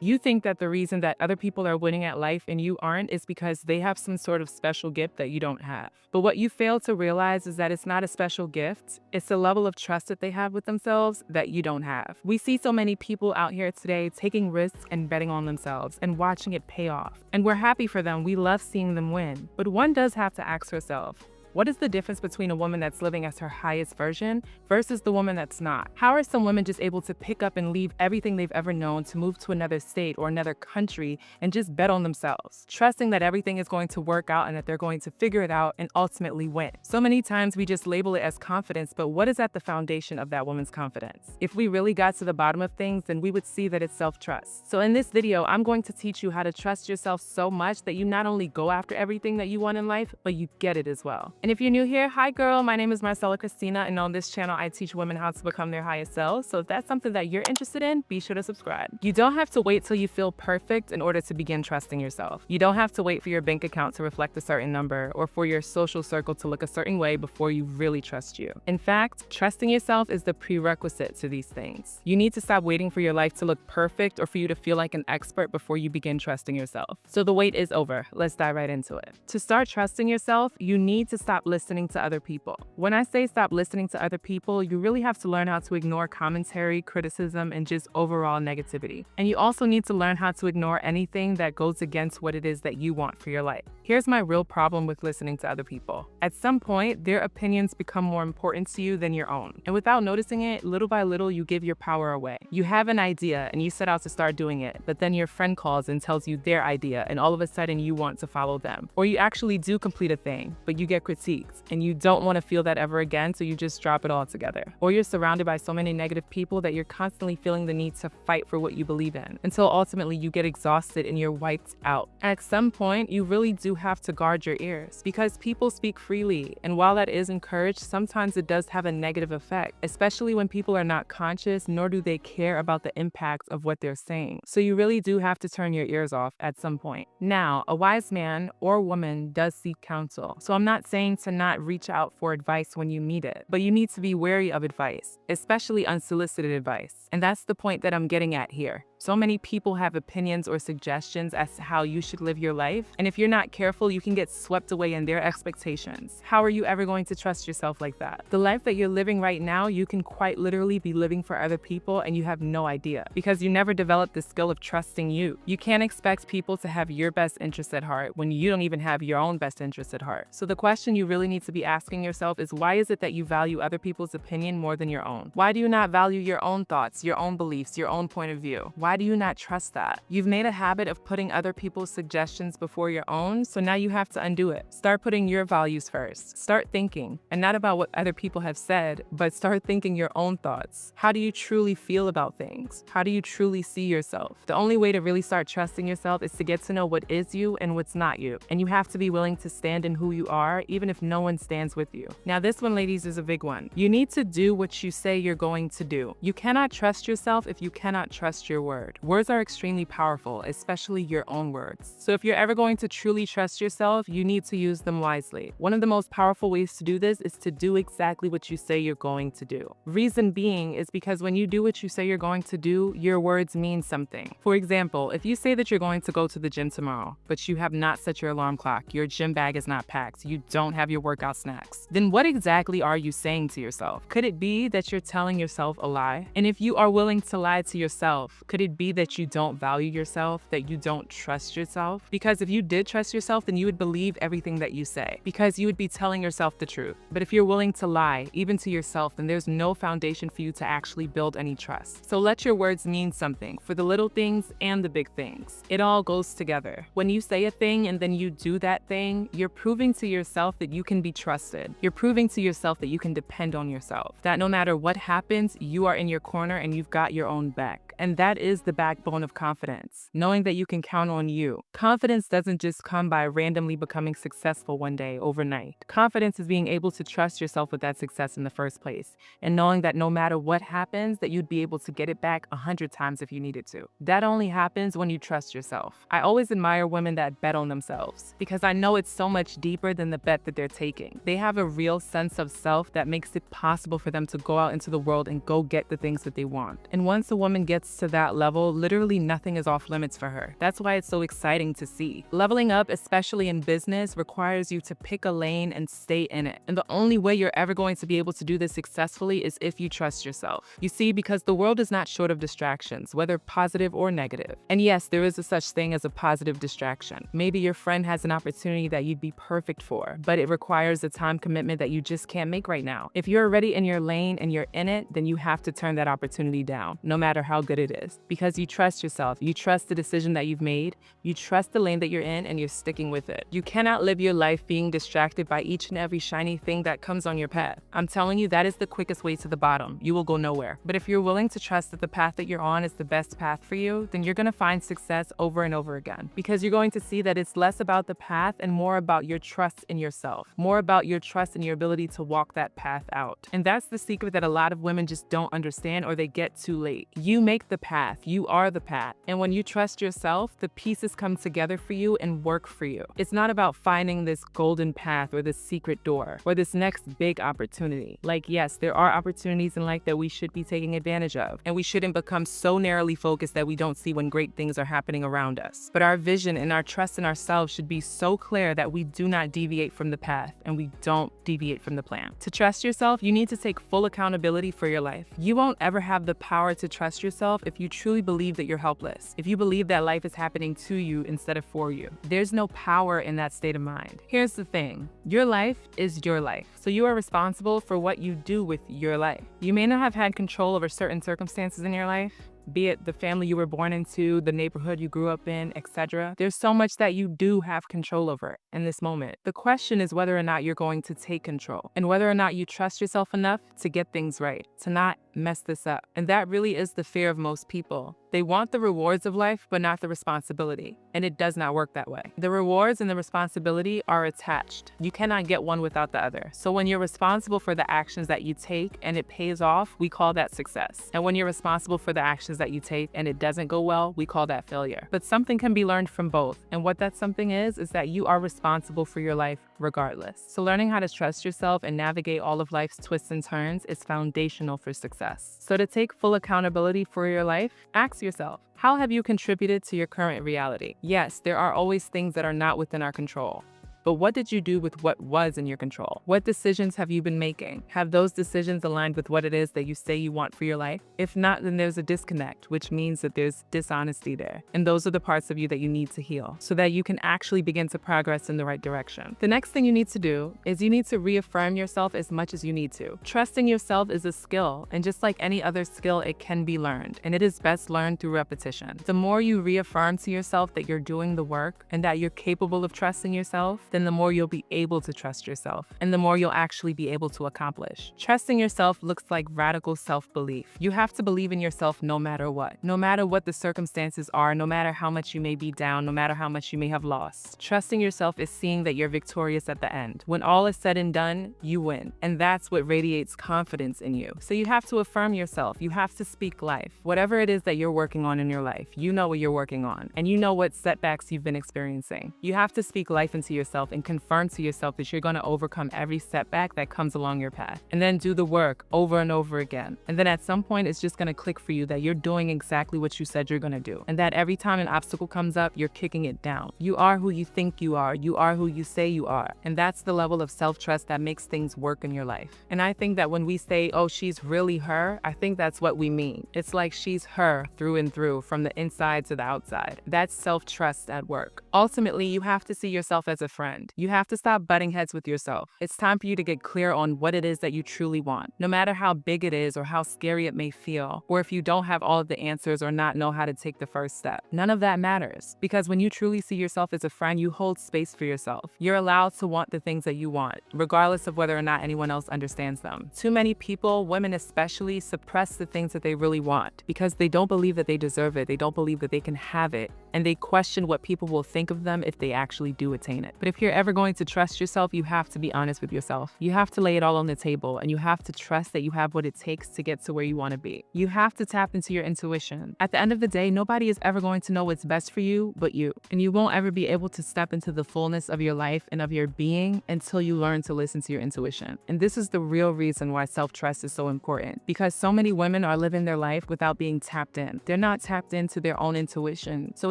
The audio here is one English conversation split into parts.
You think that the reason that other people are winning at life and you aren't is because they have some sort of special gift that you don't have. But what you fail to realize is that it's not a special gift, it's the level of trust that they have with themselves that you don't have. We see so many people out here today taking risks and betting on themselves and watching it pay off. And we're happy for them, we love seeing them win. But one does have to ask herself, what is the difference between a woman that's living as her highest version versus the woman that's not? How are some women just able to pick up and leave everything they've ever known to move to another state or another country and just bet on themselves, trusting that everything is going to work out and that they're going to figure it out and ultimately win? So many times we just label it as confidence, but what is at the foundation of that woman's confidence? If we really got to the bottom of things, then we would see that it's self-trust. So in this video, I'm going to teach you how to trust yourself so much that you not only go after everything that you want in life, but you get it as well. And if you're new here, hi girl, my name is Marsella Christina, and on this channel, I teach women how to become their highest selves. So if that's something that you're interested in, be sure to subscribe. You don't have to wait till you feel perfect in order to begin trusting yourself. You don't have to wait for your bank account to reflect a certain number or for your social circle to look a certain way before you really trust you. In fact, trusting yourself is the prerequisite to these things. You need to stop waiting for your life to look perfect or for you to feel like an expert before you begin trusting yourself. So the wait is over. Let's dive right into it. To start trusting yourself, you need to stop listening to other people. When I say stop listening to other people, you really have to learn how to ignore commentary, criticism, and just overall negativity. And you also need to learn how to ignore anything that goes against what it is that you want for your life. Here's my real problem with listening to other people. At some point, their opinions become more important to you than your own. And without noticing it, little by little, you give your power away. You have an idea and you set out to start doing it, but then your friend calls and tells you their idea, and all of a sudden you want to follow them. Or you actually do complete a thing, but you get critiqued, and you don't want to feel that ever again, so you just drop it all together. Or you're surrounded by so many negative people that you're constantly feeling the need to fight for what you believe in, until ultimately you get exhausted and you're wiped out. At some point, you really do have to guard your ears, because people speak freely, and while that is encouraged, sometimes it does have a negative effect, especially when people are not conscious, nor do they care about the impact of what they're saying. So you really do have to turn your ears off at some point. Now, a wise man or woman does seek counsel, so I'm not saying to not reach out for advice when you need it, but you need to be wary of advice, especially unsolicited advice. And that's the point that I'm getting at here. So many people have opinions or suggestions as to how you should live your life, and if you're not careful, you can get swept away in their expectations. How are you ever going to trust yourself like that? The life that you're living right now, you can quite literally be living for other people and you have no idea, because you never developed the skill of trusting you. You can't expect people to have your best interests at heart when you don't even have your own best interests at heart. So the question you really need to be asking yourself is, why is it that you value other people's opinion more than your own? Why do you not value your own thoughts, your own beliefs, your own point of view? Why do you not trust that? You've made a habit of putting other people's suggestions before your own, so now you have to undo it. Start putting your values first. Start thinking, and not about what other people have said, but start thinking your own thoughts. How do you truly feel about things? How do you truly see yourself? The only way to really start trusting yourself is to get to know what is you and what's not you. And you have to be willing to stand in who you are, even if no one stands with you. Now this one, ladies, is a big one. You need to do what you say you're going to do. You cannot trust yourself if you cannot trust your word. Words are extremely powerful, especially your own words. So if you're ever going to truly trust yourself, you need to use them wisely. One of the most powerful ways to do this is to do exactly what you say you're going to do. Reason being is because when you do what you say you're going to do, your words mean something. For example, if you say that you're going to go to the gym tomorrow, but you have not set your alarm clock, your gym bag is not packed, you don't have your workout snacks, then what exactly are you saying to yourself? Could it be that you're telling yourself a lie? And if you are willing to lie to yourself, could it be that you don't value yourself, that you don't trust yourself? Because if you did trust yourself, then you would believe everything that you say, because you would be telling yourself the truth. But if you're willing to lie, even to yourself, then there's no foundation for you to actually build any trust. So let your words mean something, for the little things and the big things. It all goes together. When you say a thing and then you do that thing, you're proving to yourself that you can be trusted. You're proving to yourself that you can depend on yourself, that no matter what happens, you are in your corner and you've got your own back. And that is the backbone of confidence, knowing that you can count on you. Confidence doesn't just come by randomly becoming successful one day overnight. Confidence is being able to trust yourself with that success in the first place, and knowing that no matter what happens, that you'd be able to get it back 100 times if you needed to. That only happens when you trust yourself. I always admire women that bet on themselves, because I know it's so much deeper than the bet that they're taking. They have a real sense of self that makes it possible for them to go out into the world and go get the things that they want. And once a woman gets gets to that level, literally nothing is off limits for her. That's why it's so exciting to see. Leveling up, especially in business, requires you to pick a lane and stay in it. And the only way you're ever going to be able to do this successfully is if you trust yourself. You see, because the world is not short of distractions, whether positive or negative. And yes, there is a such thing as a positive distraction. Maybe your friend has an opportunity that you'd be perfect for, but it requires a time commitment that you just can't make right now. If you're already in your lane and you're in it, then you have to turn that opportunity down, no matter how good it is. Because you trust yourself, you trust the decision that you've made, you trust the lane that you're in, and you're sticking with it. You cannot live your life being distracted by each and every shiny thing that comes on your path. I'm telling you, that is the quickest way to the bottom. You will go nowhere. But if you're willing to trust that the path that you're on is the best path for you, then you're going to find success over and over again. Because you're going to see that it's less about the path and more about your trust in yourself, more about your trust in your ability to walk that path out. And that's the secret that a lot of women just don't understand, or they get too late. You make the path. You are the path. And when you trust yourself, the pieces come together for you and work for you. It's not about finding this golden path or this secret door or this next big opportunity. Like, yes, there are opportunities in life that we should be taking advantage of, and we shouldn't become so narrowly focused that we don't see when great things are happening around us. But our vision and our trust in ourselves should be so clear that we do not deviate from the path and we don't deviate from the plan. To trust yourself, you need to take full accountability for your life. You won't ever have the power to trust yourself if you truly believe that you're helpless, if you believe that life is happening to you instead of for you. There's no power in that state of mind. Here's the thing, your life is your life, so you are responsible for what you do with your life. You may not have had control over certain circumstances in your life, be it the family you were born into, the neighborhood you grew up in, etc. There's so much that you do have control over in this moment. The question is whether or not you're going to take control, and whether or not you trust yourself enough to get things right, to not mess this up. And that really is the fear of most people. They want the rewards of life, but not the responsibility. And it does not work that way. The rewards and the responsibility are attached. You cannot get one without the other. So when you're responsible for the actions that you take and it pays off, we call that success. And when you're responsible for the actions that you take and it doesn't go well, we call that failure. But something can be learned from both. And what that something is that you are responsible for your life regardless. So learning how to trust yourself and navigate all of life's twists and turns is foundational for success. So to take full accountability for your life, ask yourself, how have you contributed to your current reality? Yes, there are always things that are not within our control. But what did you do with what was in your control? What decisions have you been making? Have those decisions aligned with what it is that you say you want for your life? If not, then there's a disconnect, which means that there's dishonesty there. And those are the parts of you that you need to heal so that you can actually begin to progress in the right direction. The next thing you need to do is you need to reaffirm yourself as much as you need to. Trusting yourself is a skill, and just like any other skill, it can be learned, and it is best learned through repetition. The more you reaffirm to yourself that you're doing the work and that you're capable of trusting yourself, then the more you'll be able to trust yourself, and the more you'll actually be able to accomplish. Trusting yourself looks like radical self-belief. You have to believe in yourself no matter what. No matter what the circumstances are, no matter how much you may be down, no matter how much you may have lost. Trusting yourself is seeing that you're victorious at the end. When all is said and done, you win. And that's what radiates confidence in you. So you have to affirm yourself. You have to speak life. Whatever it is that you're working on in your life, you know what you're working on, and you know what setbacks you've been experiencing. You have to speak life into yourself and confirm to yourself that you're going to overcome every setback that comes along your path, and then do the work over and over again. And then at some point, it's just going to click for you that you're doing exactly what you said you're going to do, and that every time an obstacle comes up, you're kicking it down. You are who you think you are who you say you are, and that's the level of self-trust that makes things work in your life. And I think that when we say, oh, she's really her, I think that's what we mean. It's like she's her through and through, from the inside to the outside. That's self-trust at work. Ultimately, you have to see yourself as a friend. You have to stop butting heads with yourself. It's time for you to get clear on what it is that you truly want, no matter how big it is or how scary it may feel, or if you don't have all of the answers or not know how to take the first step. None of that matters, because when you truly see yourself as a friend, you hold space for yourself. You're allowed to want the things that you want, regardless of whether or not anyone else understands them. Too many people, women especially, suppress the things that they really want because they don't believe that they deserve it. They don't believe that they can have it and they question what people will think of them if they actually do attain it. But if you're ever going to trust yourself, you have to be honest with yourself. You have to lay it all on the table, and you have to trust that you have what it takes to get to where you want to be. You have to tap into your intuition. At the end of the day, nobody is ever going to know what's best for you but you, and you won't ever be able to step into the fullness of your life and of your being until you learn to listen to your intuition. And this is the real reason why self-trust is so important, because so many women are living their life without being tapped in. They're not tapped into their own intuition, so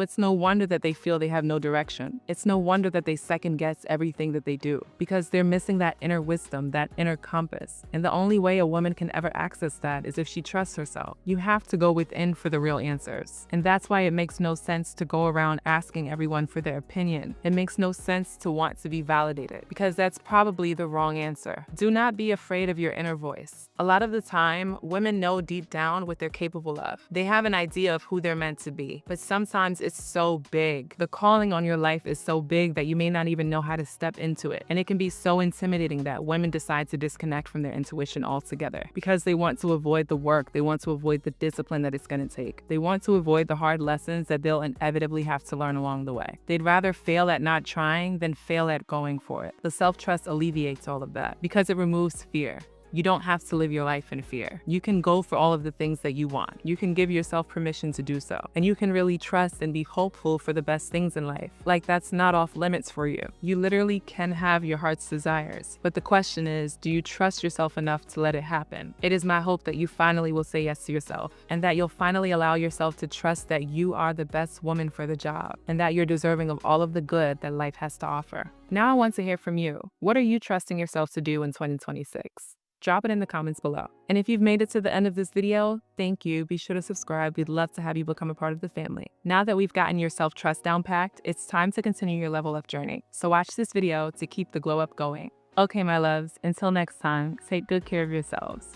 it's no wonder that they feel they have no direction. It's no wonder that they second guess everything that they do, because they're missing that inner wisdom, that inner compass. And the only way a woman can ever access that is if she trusts herself. You have to go within for the real answers. And that's why it makes no sense to go around asking everyone for their opinion. It makes no sense to want to be validated, because that's probably the wrong answer. Do not be afraid of your inner voice. A lot of the time, women know deep down what they're capable of. They have an idea of who they're meant to be, but sometimes it's so big. The calling on your life is so big that you may not even know how to step into it. And it can be so intimidating that women decide to disconnect from their intuition altogether, because they want to avoid the work, they want to avoid the discipline that it's going to take. They want to avoid the hard lessons that they'll inevitably have to learn along the way. They'd rather fail at not trying than fail at going for it. The self-trust alleviates all of that because it removes fear. You don't have to live your life in fear. You can go for all of the things that you want. You can give yourself permission to do so. And you can really trust and be hopeful for the best things in life. Like, that's not off limits for you. You literally can have your heart's desires. But the question is, do you trust yourself enough to let it happen? It is my hope that you finally will say yes to yourself, and that you'll finally allow yourself to trust that you are the best woman for the job, and that you're deserving of all of the good that life has to offer. Now I want to hear from you. What are you trusting yourself to do in 2026? Drop it in the comments below. And if you've made it to the end of this video, thank you. Be sure to subscribe. We'd love to have you become a part of the family. Now that we've gotten your self-trust down packed, it's time to continue your level up journey. So watch this video to keep the glow up going. Okay, my loves, until next time, take good care of yourselves.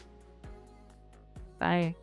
Bye.